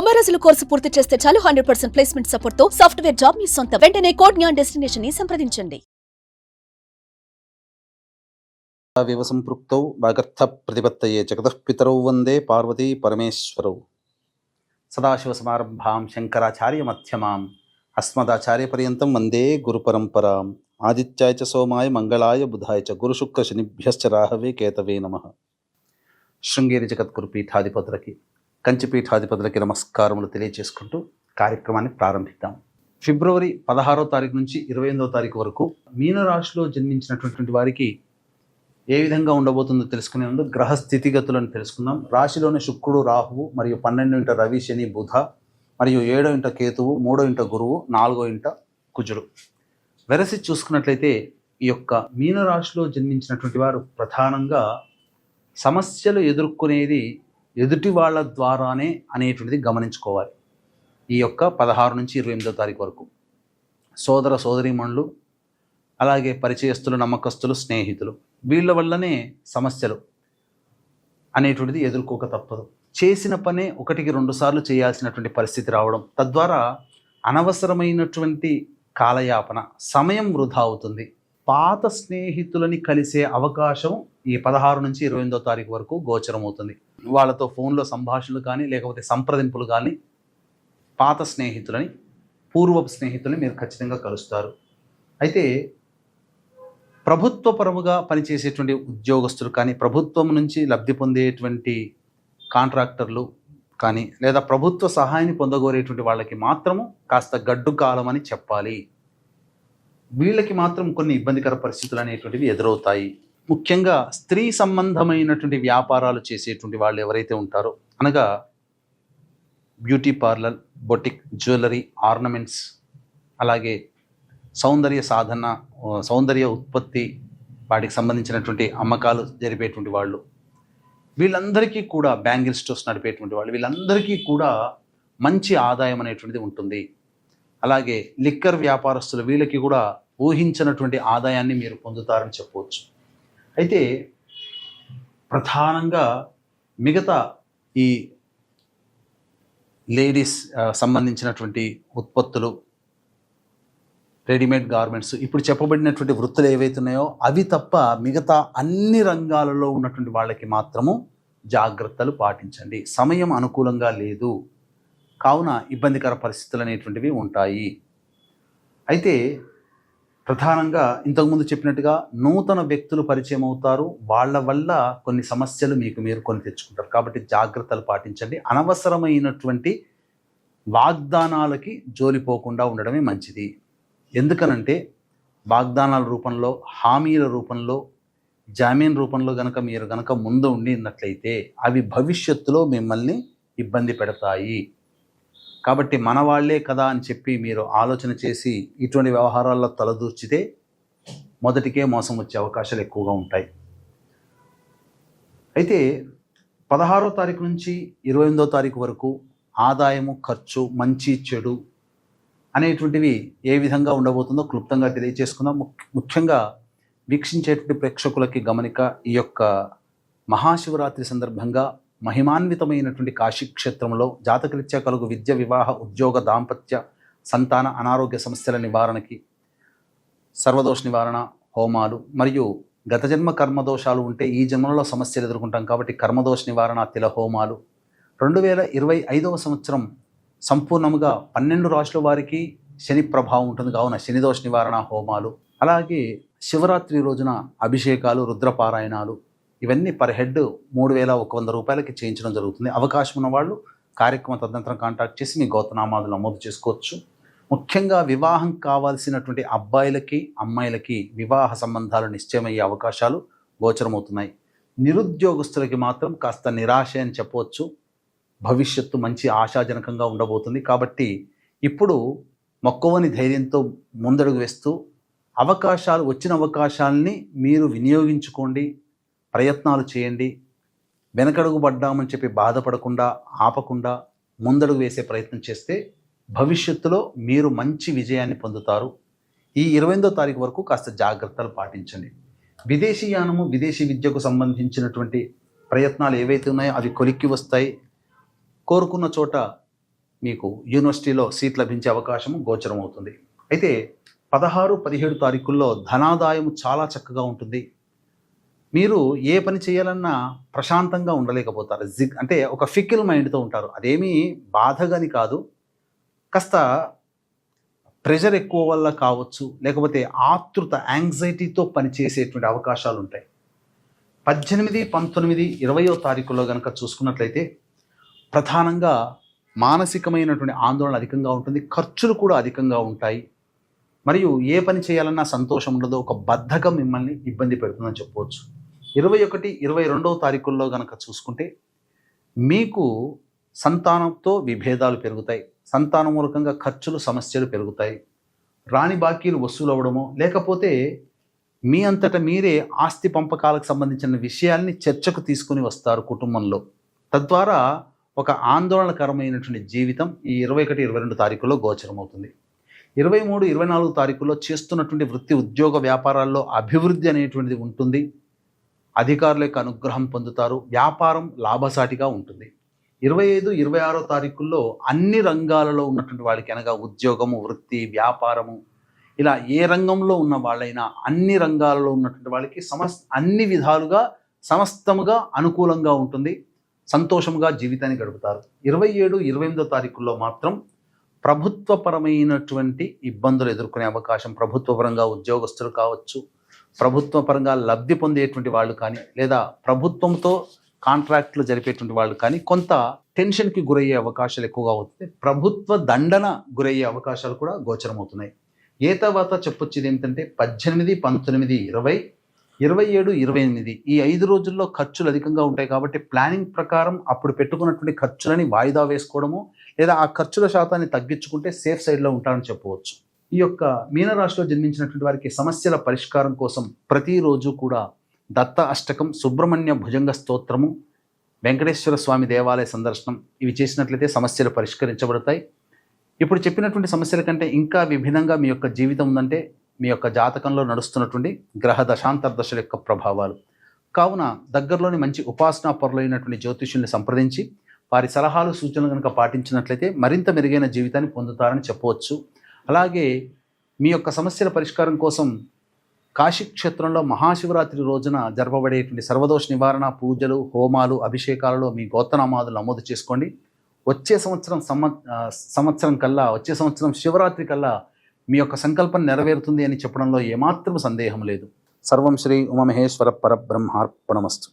90 రోజుల కోర్సు పూర్తి చేస్తే చాలు 100% ప్లేస్మెంట్ సపోర్ట్ తో సాఫ్ట్వేర్ జాబ్ మీ సొంతం. వెంటనే కోడ్ జ్ఞాన్ డెస్టినేషన్ ని సంప్రదించండి. వివసంపృక్తౌ వాగర్థ ప్రతిపత్తయే జగతః పితరౌ వందే పార్వతీ పరమేశ్వరౌ. సదాశివసమారంభాం శంకరాచార్య మధ్యమాం అస్మదాచార్య పర్యంతం వందే గురు పరంపరాం. ఆదిత్యాయ చ సోమాయ మంగళాయ బుధాయ చ గురు శుక్ర శనిభ్యశ్చ రాహవే కేతవే నమః. శృంగేరి జగద్గురు పీఠాధిపతులకి, కంచి పీఠాధిపతులకి నమస్కారములు తెలియజేసుకుంటూ కార్యక్రమాన్ని ప్రారంభిద్దాం. ఫిబ్రవరి 16వ తారీఖు నుంచి 28వ తారీఖు వరకు మీనరాశిలో జన్మించినటువంటి వారికి ఏ విధంగా ఉండబోతుందో తెలుసుకునే ముందు గ్రహ స్థితిగతులను తెలుసుకుందాం. రాశిలోని శుక్రుడు, రాహువు మరియు 12వ ఇంట రవి, శని, బుధ మరియు 7వ ఇంట కేతువు, 3వ ఇంట గురువు, 4వ ఇంట కుజుడు. వెరసి చూసుకున్నట్లయితే ఈ యొక్క మీనరాశిలో జన్మించినటువంటి వారు ప్రధానంగా సమస్యలు ఎదుర్కొనేది ఎదుటి వాళ్ళ ద్వారానే అనేటువంటిది గమనించుకోవాలి. ఈ యొక్క 16 నుంచి 28వ తారీఖు వరకు సోదర సోదరీమణులు, అలాగే పరిచయస్తులు, నమ్మకస్తులు, స్నేహితులు, వీళ్ళ వల్లనే సమస్యలు అనేటువంటిది ఎదుర్కోక తప్పదు. చేసిన పనే 1కి 2 సార్లు చేయాల్సినటువంటి పరిస్థితి రావడం, తద్వారా అనవసరమైనటువంటి కాలయాపన, సమయం వృధా అవుతుంది. పాత స్నేహితులని కలిసే అవకాశం ఈ 16 నుంచి 28వ తారీఖు వరకు గోచరం అవుతుంది. వాళ్ళతో ఫోన్లో సంభాషణలు కానీ, లేకపోతే సంప్రదింపులు కానీ, పాత స్నేహితులని, పూర్వపు స్నేహితులని మీరు ఖచ్చితంగా కలుస్తారు. అయితే ప్రభుత్వపరముగా పనిచేసేటువంటి ఉద్యోగస్తులు కానీ, ప్రభుత్వం నుంచి లబ్ధి పొందేటువంటి కాంట్రాక్టర్లు కానీ, లేదా ప్రభుత్వ సహాయాన్ని పొందగోరేటువంటి వాళ్ళకి మాత్రము కాస్త గడ్డు కాలం అని చెప్పాలి. వీళ్ళకి మాత్రం కొన్ని ఇబ్బందికర పరిస్థితులు అనేటువంటివి ఎదురవుతాయి. ముఖ్యంగా స్త్రీ సంబంధమైనటువంటి వ్యాపారాలు చేసేటువంటి వాళ్ళు ఎవరైతే ఉంటారో, అనగా beauty parlour, boutique, jewellery, ornaments, అలాగే సౌందర్య సాధన, సౌందర్య ఉత్పత్తి, వాటికి సంబంధించినటువంటి అమ్మకాలు జరిపేటువంటి వాళ్ళు, వీళ్ళందరికీ కూడా బ్యాంగిల్ స్టోర్స్ నడిపేటువంటి వాళ్ళు, వీళ్ళందరికీ కూడా మంచి ఆదాయం అనేటువంటిది ఉంటుంది. అలాగే లిక్కర్ వ్యాపారస్తులు, వీళ్ళకి కూడా ఊహించినటువంటి ఆదాయాన్ని మీరు పొందుతారని చెప్పవచ్చు. అయితే ప్రధానంగా మిగతా ఈ లేడీస్ సంబంధించినటువంటి ఉత్పత్తులు, రెడీమేడ్ గార్మెంట్స్, ఇప్పుడు చెప్పబడినటువంటి వృత్తులు ఏవైతే ఉన్నాయో అవి తప్ప మిగతా అన్ని రంగాలలో ఉన్నటువంటి వాళ్ళకి మాత్రము జాగ్రత్తలు పాటించండి. సమయం అనుకూలంగా లేదు కావున ఇబ్బందికర పరిస్థితులు అనేటువంటివి ఉంటాయి. అయితే ప్రధానంగా ఇంతకుముందు చెప్పినట్టుగా నూతన వ్యక్తులు పరిచయం అవుతారు. వాళ్ళ వల్ల కొన్ని సమస్యలు మీకు మీరు కొని తెచ్చుకుంటారు. కాబట్టి జాగ్రత్తలు పాటించండి. అనవసరమైనటువంటి వాగ్దానాలకి జోలిపోకుండా ఉండడమే మంచిది. ఎందుకనంటే వాగ్దానాల రూపంలో, హామీల రూపంలో, జామీన్ రూపంలో మీరు గనక ముందు ఉండినట్లయితే అవి భవిష్యత్తులో మిమ్మల్ని ఇబ్బంది పెడతాయి. కాబట్టి మన వాళ్లే కదా అని చెప్పి మీరు ఆలోచన చేసి ఇటువంటి వ్యవహారాల్లో తలదూర్చితే మొదటికే మోసం వచ్చే అవకాశాలు ఎక్కువగా ఉంటాయి. అయితే 16వ తారీఖు నుంచి 28వ తారీఖు వరకు ఆదాయము, ఖర్చు, మంచి, చెడు అనేటువంటివి ఏ విధంగా ఉండబోతుందో క్లుప్తంగా తెలియజేసుకుందాం. ముఖ్యంగా వీక్షించేటువంటి ప్రేక్షకులకి గమనిక, ఈ యొక్క మహాశివరాత్రి సందర్భంగా మహిమాన్వితమైనటువంటి కాశీక్షేత్రంలో జాతకరీత్యా కలుగు విద్య, వివాహ, ఉద్యోగ, దాంపత్య, సంతాన, అనారోగ్య సమస్యల నివారణకి సర్వదోష నివారణ హోమాలు, మరియు గత జన్మ కర్మదోషాలు ఉంటే ఈ జన్మలో సమస్యలు ఎదుర్కొంటాం కాబట్టి కర్మదోష నివారణ తిల హోమాలు. 2025వ సంవత్సరం సంపూర్ణముగా 12 రాశుల వారికి శని ప్రభావం ఉంటుంది కావున శనిదోష నివారణ హోమాలు, అలాగే శివరాత్రి రోజున అభిషేకాలు, రుద్రపారాయణాలు, ఇవన్నీ పర్ హెడ్ 3,100 రూపాయలకి చేయించడం జరుగుతుంది. అవకాశం ఉన్న వాళ్ళు కార్యక్రమ తదనంతరం కాంటాక్ట్ చేసి మీ గోత్రనామాలు నమోదు చేసుకోవచ్చు. ముఖ్యంగా వివాహం కావాల్సినటువంటి అబ్బాయిలకి, అమ్మాయిలకి వివాహ సంబంధాలు నిశ్చయమయ్యే అవకాశాలు గోచరమవుతున్నాయి. నిరుద్యోగస్తులకి మాత్రం కాస్త నిరాశ అని చెప్పవచ్చు. భవిష్యత్తు మంచి ఆశాజనకంగా ఉండబోతుంది. కాబట్టి ఇప్పుడు మొక్కవని ధైర్యంతో ముందడుగు వేస్తూ వచ్చిన అవకాశాలని మీరు వినియోగించుకోండి, ప్రయత్నాలు చేయండి. వెనకడుగు పడ్డామని చెప్పి బాధపడకుండా, ఆపకుండా ముందడుగు వేసే ప్రయత్నం చేస్తే భవిష్యత్తులో మీరు మంచి విజయాన్ని పొందుతారు. ఈ 28వ తారీఖు వరకు కాస్త జాగ్రత్తలు పాటించండి. విదేశీయానము, విదేశీ విద్యకు సంబంధించినటువంటి ప్రయత్నాలు ఏవైతే ఉన్నాయో అవి కొలిక్కి వస్తాయి. కోరుకున్న చోట మీకు యూనివర్సిటీలో సీట్ లభించే అవకాశం గోచరం అవుతుంది. అయితే 16, 17 తారీఖుల్లో ధనాదాయం చాలా చక్కగా ఉంటుంది. మీరు ఏ పని చేయాలన్నా ప్రశాంతంగా ఉండలేకపోతారు. అంటే ఒక ఫికిల్ మైండ్తో ఉంటారు. అదేమీ బాధగాని కాదు, కాస్త ప్రెషర్ ఎక్కువ వల్ల కావచ్చు, లేకపోతే ఆతృత యాంగ్జైటీతో పనిచేసేటువంటి అవకాశాలు ఉంటాయి. 18, 19, 20వ తారీఖుల్లో కనుక చూసుకున్నట్లయితే ప్రధానంగా మానసికమైనటువంటి ఆందోళన అధికంగా ఉంటుంది, ఖర్చులు కూడా అధికంగా ఉంటాయి, మరియు ఏ పని చేయాలన్నా సంతోషం ఉండదు, ఒక బద్ధకం మిమ్మల్ని ఇబ్బంది పెడుతుందని చెప్పవచ్చు. 21, 22వ తారీఖుల్లో కనుక చూసుకుంటే మీకు సంతానంతో విభేదాలు పెరుగుతాయి, సంతానం మూలకంగా ఖర్చులు సమస్యలు పెరుగుతాయి, రాని బాకీలు వసూలు అవ్వడమో లేకపోతే మీ అంతటా మీరే ఆస్తి పంపకాలకు సంబంధించిన విషయాల్ని చర్చకు తీసుకుని వస్తారు కుటుంబంలో. తద్వారా ఒక ఆందోళనకరమైనటువంటి జీవితం ఈ 21, 22 తారీఖుల్లో గోచరమవుతుంది. 23, 24 తారీఖుల్లో చేస్తున్నటువంటి వృత్తి ఉద్యోగ వ్యాపారాల్లో అభివృద్ధి అనేటువంటిది ఉంటుంది, అధికారుల యొక్క అనుగ్రహం పొందుతారు, వ్యాపారం లాభసాటిగా ఉంటుంది. 25, 26 తారీఖుల్లో అన్ని రంగాలలో ఉన్నటువంటి వాళ్ళకి అనగా ఉద్యోగము, వృత్తి, వ్యాపారము, ఇలా ఏ రంగంలో ఉన్న వాళ్ళైనా అన్ని రంగాలలో ఉన్నటువంటి వాళ్ళకి అన్ని విధాలుగా సమస్తముగా అనుకూలంగా ఉంటుంది, సంతోషంగా జీవితాన్ని గడుపుతారు. 27, 28వ తారీఖుల్లో మాత్రం ప్రభుత్వపరమైనటువంటి ఇబ్బందులు ఎదుర్కొనే అవకాశం, ప్రభుత్వపరంగా ఉద్యోగస్తులు కావచ్చు, ప్రభుత్వపరంగా లబ్ధి పొందేటువంటి వాళ్ళు కానీ, లేదా ప్రభుత్వంతో కాంట్రాక్టులు జరిపేటువంటి వాళ్ళు కానీ కొంత టెన్షన్కి గురయ్యే అవకాశాలు ఎక్కువగా అవుతుంది, ప్రభుత్వ దండన గురయ్యే అవకాశాలు కూడా గోచరమవుతున్నాయి. ఏ తర్వాత చెప్పొచ్చేది ఏమిటంటే 18, 19, 20, 27, 28 ఈ 5 రోజుల్లో ఖర్చులు అధికంగా ఉంటాయి కాబట్టి ప్లానింగ్ ప్రకారం అప్పుడు పెట్టుకున్నటువంటి ఖర్చులని వాయిదా వేసుకోవడము, లేదా ఆ ఖర్చుల శాతాన్ని తగ్గించుకుంటే సేఫ్ సైడ్లో ఉంటారని చెప్పవచ్చు. ఈ యొక్క మీనరాశిలో జన్మించినటువంటి వారికి సమస్యల పరిష్కారం కోసం ప్రతిరోజు కూడా దత్త అష్టకం, సుబ్రహ్మణ్య భుజంగ స్తోత్రము, వెంకటేశ్వర స్వామి దేవాలయ సందర్శనం ఇవి చేసినట్లయితే సమస్యలు పరిష్కరించబడతాయి. ఇప్పుడు చెప్పినటువంటి సమస్యల కంటే ఇంకా విభిన్నంగా మీ యొక్క జీవితం ఉందంటే మీ యొక్క జాతకంలో నడుస్తున్నటువంటి గ్రహ దశాంతర్దశల యొక్క ప్రభావాలు. కావున దగ్గరలోని మంచి ఉపాసనా పరులైనటువంటి జ్యోతిష్యుల్ని సంప్రదించి వారి సలహాలు సూచనలు కనుక పాటించినట్లయితే మరింత మెరుగైన జీవితాన్ని పొందుతారని చెప్పవచ్చు. అలాగే మీ యొక్క సమస్యల పరిష్కారం కోసం కాశీ క్షేత్రంలో మహాశివరాత్రి రోజున జరపబడేటువంటి సర్వదోష నివారణ పూజలు, హోమాలు, అభిషేకాలలో మీ గోత్రనామాదులు నమోదు చేసుకోండి. వచ్చే సంవత్సరం శివరాత్రి కల్లా మీ యొక్క సంకల్పం నెరవేరుతుంది అని చెప్పడంలో ఏమాత్రం సందేహం లేదు. సర్వం శ్రీ ఉమామహేశ్వర పరబ్రహ్మార్పణమస్తు.